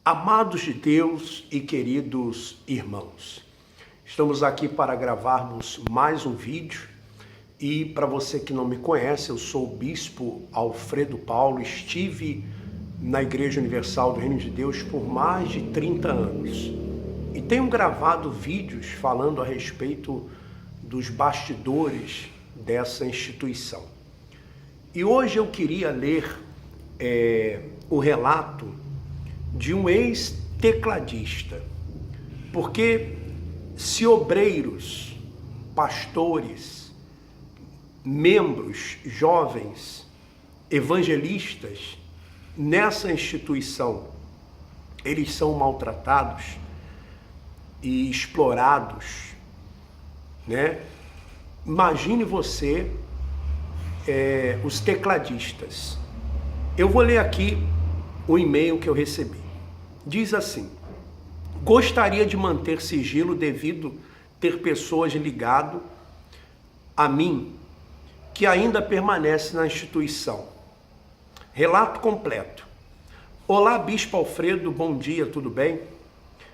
Amados de Deus e queridos irmãos, estamos aqui para gravarmos mais um vídeo e para você que não me conhece, eu sou o Bispo Alfredo Paulo, estive na Igreja Universal do Reino de Deus por mais de 30 anos e tenho gravado vídeos falando a respeito dos bastidores dessa instituição. E hoje eu queria ler o relato de um ex-tecladista, porque se obreiros, pastores, membros, jovens, evangelistas nessa instituição, eles são maltratados e explorados, né? Imagine você, os tecladistas. Eu vou ler aqui o e-mail que eu recebi. Diz assim: gostaria de manter sigilo devido ter pessoas ligado a mim que ainda permanece na instituição. Relato completo. Olá, Bispo Alfredo, bom dia, tudo bem?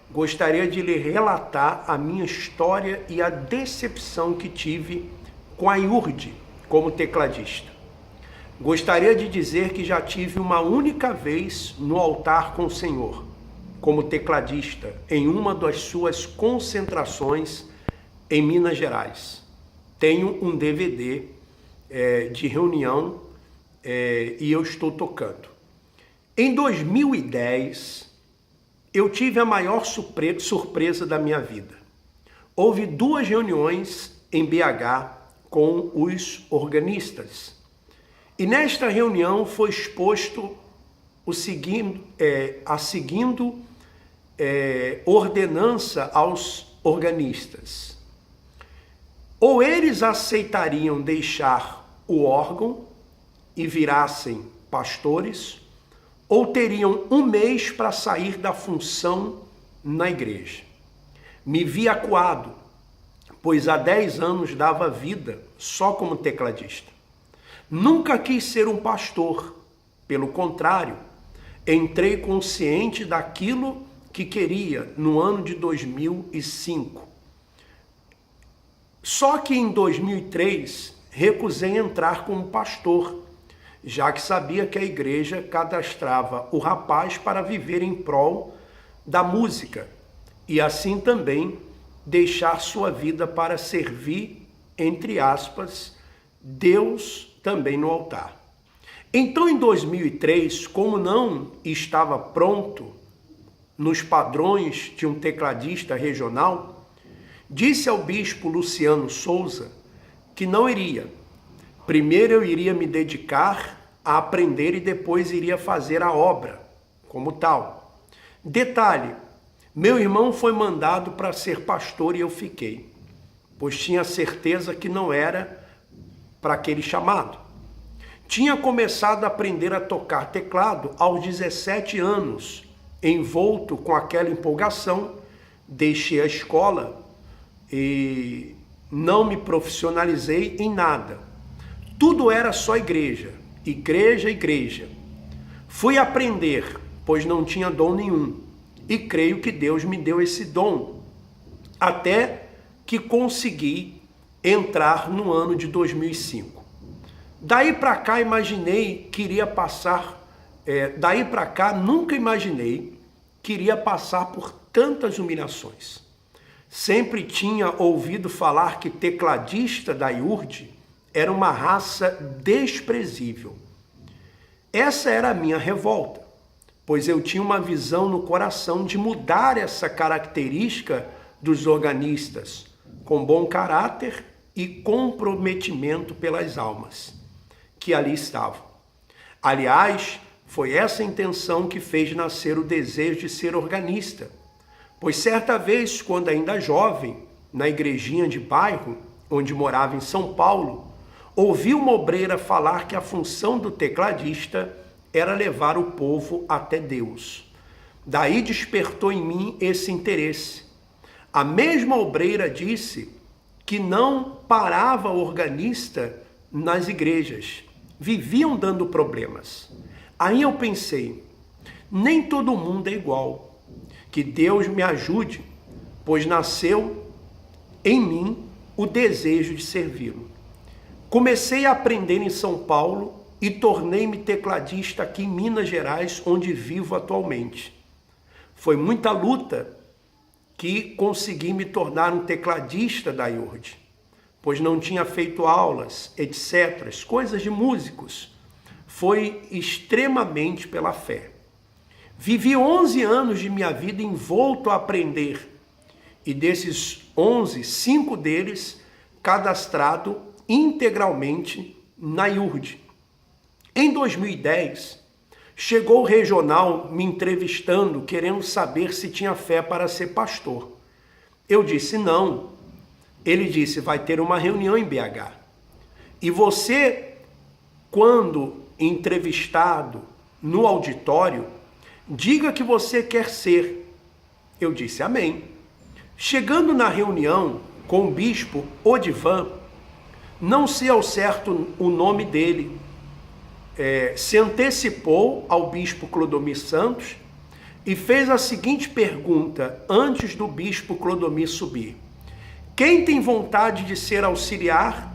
Gostaria de lhe relatar a minha história e a decepção que tive com a IURD como tecladista. Gostaria de dizer que já tive uma única vez no altar com o Senhor, como tecladista, em uma das suas concentrações em Minas Gerais. Tenho um DVD de reunião e eu estou tocando. Em 2010, eu tive a maior surpresa da minha vida. Houve 2 reuniões em BH com os organistas. E nesta reunião foi exposto a seguinte ordenança aos organistas. Ou eles aceitariam deixar o órgão e virassem pastores, ou teriam 1 mês para sair da função na igreja. Me vi acuado, pois há 10 anos dava vida só como tecladista. Nunca quis ser um pastor, pelo contrário, entrei consciente daquilo que queria no ano de 2005. Só que em 2003 recusei entrar como pastor, já que sabia que a igreja cadastrava o rapaz para viver em prol da música e assim também deixar sua vida para servir, entre aspas, Deus também no altar. Então, em 2003, como não estava pronto nos padrões de um tecladista regional, disse ao bispo Luciano Souza que não iria. Primeiro eu iria me dedicar a aprender e depois iria fazer a obra como tal. Detalhe, meu irmão foi mandado para ser pastor e eu fiquei, pois tinha certeza que não era para aquele chamado. Tinha começado a aprender a tocar teclado aos 17 anos, envolto com aquela empolgação, deixei a escola e não me profissionalizei em nada. Tudo era só igreja, igreja, igreja. Fui aprender, pois não tinha dom nenhum, e creio que Deus me deu esse dom, até que consegui entrar no ano de 2005. Daí para cá imaginei que iria passar, nunca imaginei que iria passar por tantas humilhações. Sempre tinha ouvido falar que tecladista da IURD era uma raça desprezível. Essa era a minha revolta, pois eu tinha uma visão no coração de mudar essa característica dos organistas, com bom caráter e comprometimento pelas almas que ali estavam. Aliás, foi essa intenção que fez nascer o desejo de ser organista, pois certa vez, quando ainda jovem, na igrejinha de bairro, onde morava em São Paulo, ouvi uma obreira falar que a função do tecladista era levar o povo até Deus. Daí despertou em mim esse interesse. A mesma obreira disse que não parava organista nas igrejas, viviam dando problemas. Aí eu pensei, nem todo mundo é igual. Que Deus me ajude, pois nasceu em mim o desejo de servi-lo. Comecei a aprender em São Paulo e tornei-me tecladista aqui em Minas Gerais, onde vivo atualmente. Foi muita luta que consegui me tornar um tecladista da IURD, pois não tinha feito aulas, etc., coisas de músicos. Foi extremamente pela fé. Vivi 11 anos de minha vida envolto a aprender, e desses 11, 5 deles cadastrado integralmente na IURD. Em 2010, chegou o regional me entrevistando, querendo saber se tinha fé para ser pastor. Eu disse não. Ele disse, vai ter uma reunião em BH. E você, quando entrevistado no auditório, diga que você quer ser. Eu disse amém. Chegando na reunião com o bispo Odivan, não sei ao certo o nome dele, se antecipou ao bispo Clodomir Santos e fez a seguinte pergunta antes do bispo Clodomir subir. Quem tem vontade de ser auxiliar?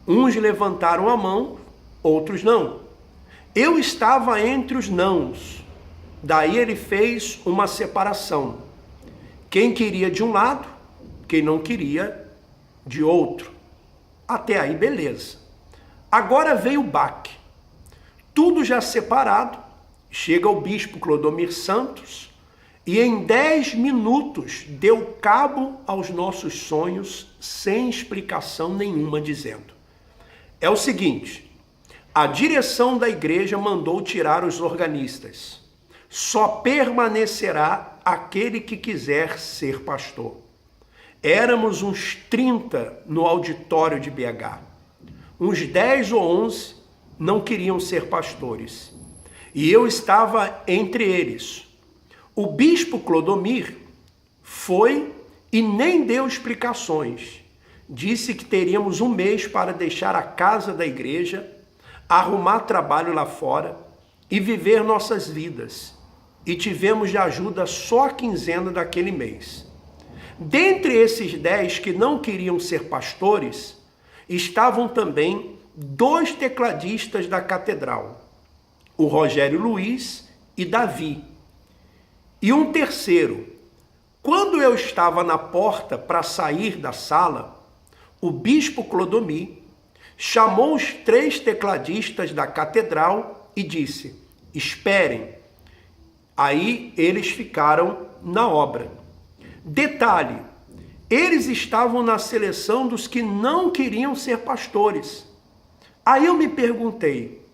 Uns levantaram a mão, outros não. Eu estava entre os nãos. Daí ele fez uma separação. Quem queria de um lado, quem não queria de outro. Até aí, beleza. Agora veio o baque. Tudo já separado, chega o bispo Clodomir Santos e em 10 minutos deu cabo aos nossos sonhos sem explicação nenhuma, dizendo: é o seguinte, a direção da igreja mandou tirar os organistas. Só permanecerá aquele que quiser ser pastor. Éramos uns 30 no auditório de BH. Uns 10 ou 11 não queriam ser pastores. E eu estava entre eles. O bispo Clodomir foi e nem deu explicações. Disse que teríamos um mês para deixar a casa da igreja, arrumar trabalho lá fora e viver nossas vidas. E tivemos de ajuda só a quinzena daquele mês. Dentre esses 10 que não queriam ser pastores, estavam também 2 tecladistas da catedral, o Rogério Luiz e Davi. E um terceiro. Quando eu estava na porta para sair da sala, o bispo Clodomir chamou os 3 tecladistas da catedral e disse: esperem. Aí eles ficaram na obra. Detalhe, eles estavam na seleção dos que não queriam ser pastores. Aí eu me perguntei,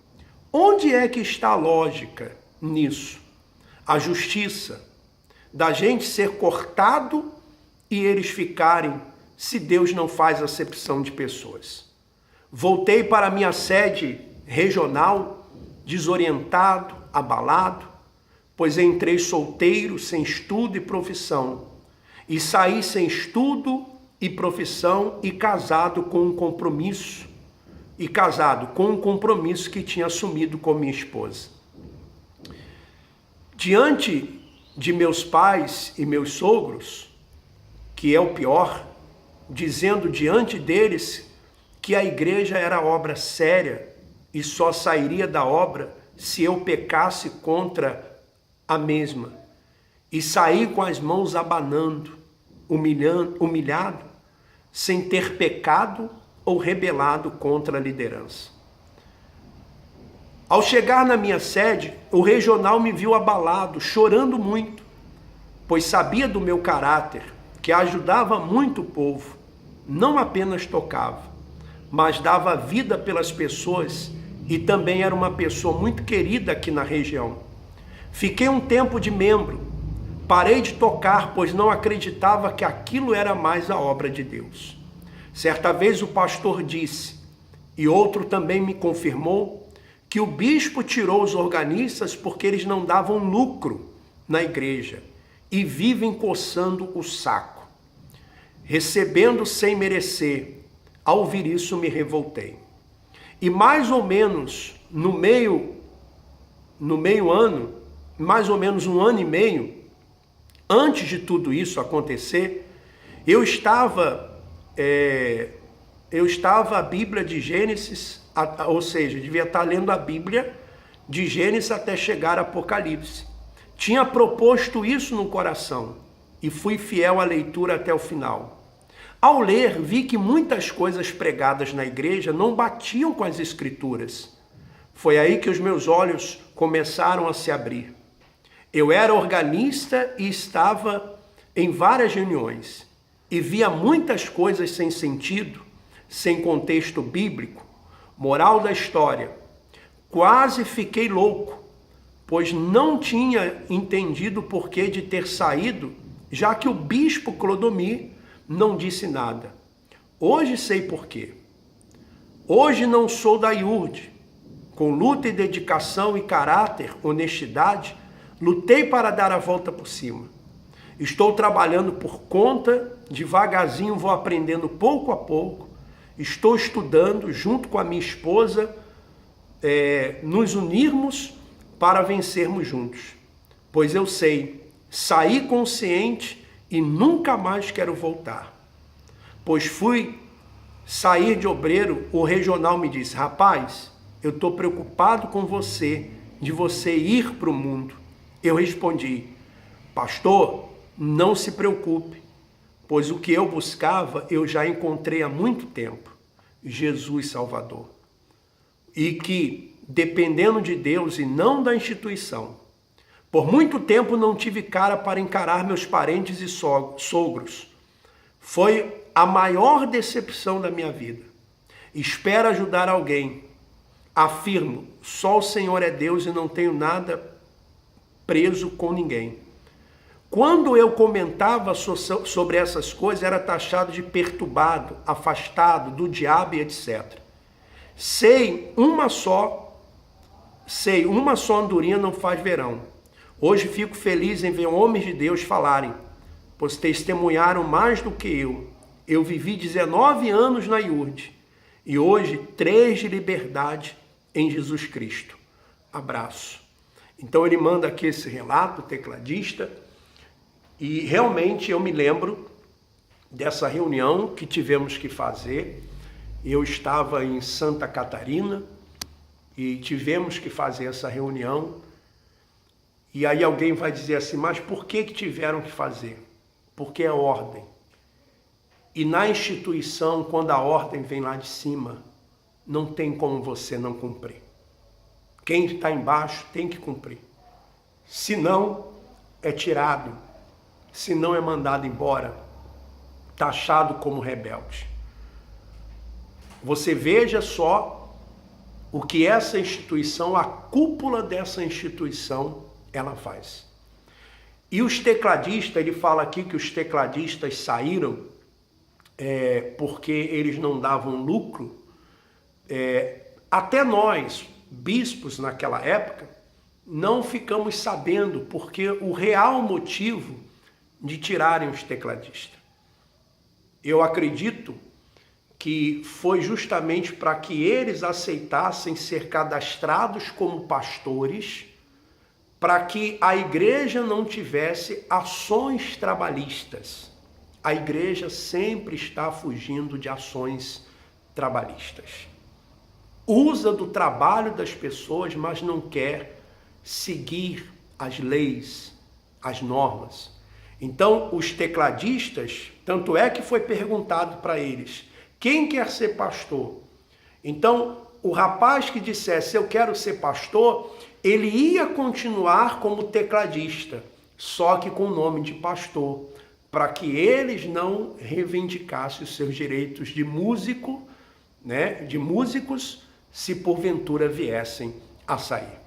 onde é que está a lógica nisso? A justiça da gente ser cortado e eles ficarem, se Deus não faz acepção de pessoas. Voltei para a minha sede regional, desorientado, abalado, pois entrei solteiro, sem estudo e profissão, e saí sem estudo e profissão e casado com um compromisso, que tinha assumido com minha esposa. Diante de meus pais e meus sogros, que é o pior, dizendo diante deles que a igreja era obra séria e só sairia da obra se eu pecasse contra a mesma, e saí com as mãos abanando, humilhado, sem ter pecado ou rebelado contra a liderança. Ao chegar na minha sede, o regional me viu abalado, chorando muito, pois sabia do meu caráter, que ajudava muito o povo, não apenas tocava, mas dava vida pelas pessoas e também era uma pessoa muito querida aqui na região. Fiquei um tempo de membro, parei de tocar, pois não acreditava que aquilo era mais a obra de Deus. Certa vez o pastor disse, e outro também me confirmou, que o bispo tirou os organistas porque eles não davam lucro na igreja e vivem coçando o saco, recebendo sem merecer. Ao ouvir isso me revoltei. E mais ou menos no meio ano, mais ou menos 1 ano e meio, antes de tudo isso acontecer, eu estava a Bíblia de Gênesis, ou seja, devia estar lendo a Bíblia de Gênesis até chegar a Apocalipse. Tinha proposto isso no coração e fui fiel à leitura até o final. Ao ler, vi que muitas coisas pregadas na igreja não batiam com as Escrituras. Foi aí que os meus olhos começaram a se abrir. Eu era organista e estava em várias reuniões e via muitas coisas sem sentido, sem contexto bíblico. Moral da história: quase fiquei louco, pois não tinha entendido o porquê de ter saído, já que o bispo Clodomir não disse nada. Hoje sei porquê. Hoje não sou da IURD. Com luta e dedicação e caráter, honestidade, lutei para dar a volta por cima. Estou trabalhando por conta, devagarzinho vou aprendendo pouco a pouco. Estou estudando junto com a minha esposa, nos unirmos para vencermos juntos. Pois eu sei, saí consciente e nunca mais quero voltar. Pois fui sair de obreiro, o regional me disse: rapaz, eu estou preocupado com você, de você ir para o mundo. Eu respondi: pastor, não se preocupe, pois o que eu buscava eu já encontrei há muito tempo, Jesus Salvador. E que, dependendo de Deus e não da instituição, por muito tempo não tive cara para encarar meus parentes e sogros. Foi a maior decepção da minha vida. Espero ajudar alguém. Afirmo, só o Senhor é Deus e não tenho nada preso com ninguém. Quando eu comentava sobre essas coisas, era taxado de perturbado, afastado, do diabo e etc. Sei, uma só andorinha não faz verão. Hoje fico feliz em ver homens de Deus falarem, pois testemunharam mais do que eu. Eu vivi 19 anos na IURD e hoje 3 de liberdade em Jesus Cristo. Abraço. Então ele manda aqui esse relato, o tecladista, e realmente eu me lembro dessa reunião que tivemos que fazer. Eu estava em Santa Catarina e tivemos que fazer essa reunião. E aí alguém vai dizer assim, mas por que tiveram que fazer? Porque é ordem. E na instituição, quando a ordem vem lá de cima, não tem como você não cumprir. Quem está embaixo tem que cumprir. Se não, é tirado. Se não, é mandado embora, taxado como rebelde. Você veja só o que essa instituição, a cúpula dessa instituição, ela faz. E os tecladistas, ele fala aqui que os tecladistas saíram porque eles não davam lucro. Até nós, bispos naquela época, não ficamos sabendo porque o real motivo de tirarem os tecladistas. Eu acredito que foi justamente para que eles aceitassem ser cadastrados como pastores, para que a igreja não tivesse ações trabalhistas. A igreja sempre está fugindo de ações trabalhistas. Usa do trabalho das pessoas, mas não quer seguir as leis, as normas. Então, os tecladistas, tanto é que foi perguntado para eles, quem quer ser pastor? Então, o rapaz que dissesse, eu quero ser pastor, ele ia continuar como tecladista, só que com o nome de pastor, para que eles não reivindicassem os seus direitos de músico, de músicos, se porventura viessem a sair.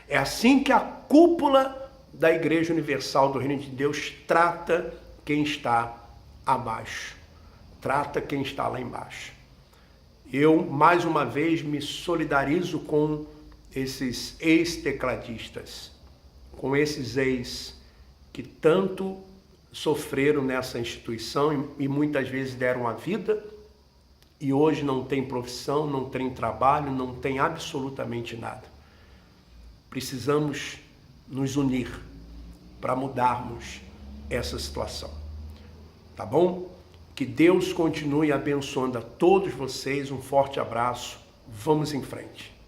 É assim que a cúpula da Igreja Universal do Reino de Deus trata quem está abaixo, trata quem está lá embaixo. Eu, mais uma vez, me solidarizo com esses ex-tecladistas, com esses ex que tanto sofreram nessa instituição e muitas vezes deram a vida e hoje não tem profissão, não tem trabalho, não tem absolutamente nada. Precisamos nos unir para mudarmos essa situação. Tá bom? Que Deus continue abençoando a todos vocês. Um forte abraço. Vamos em frente.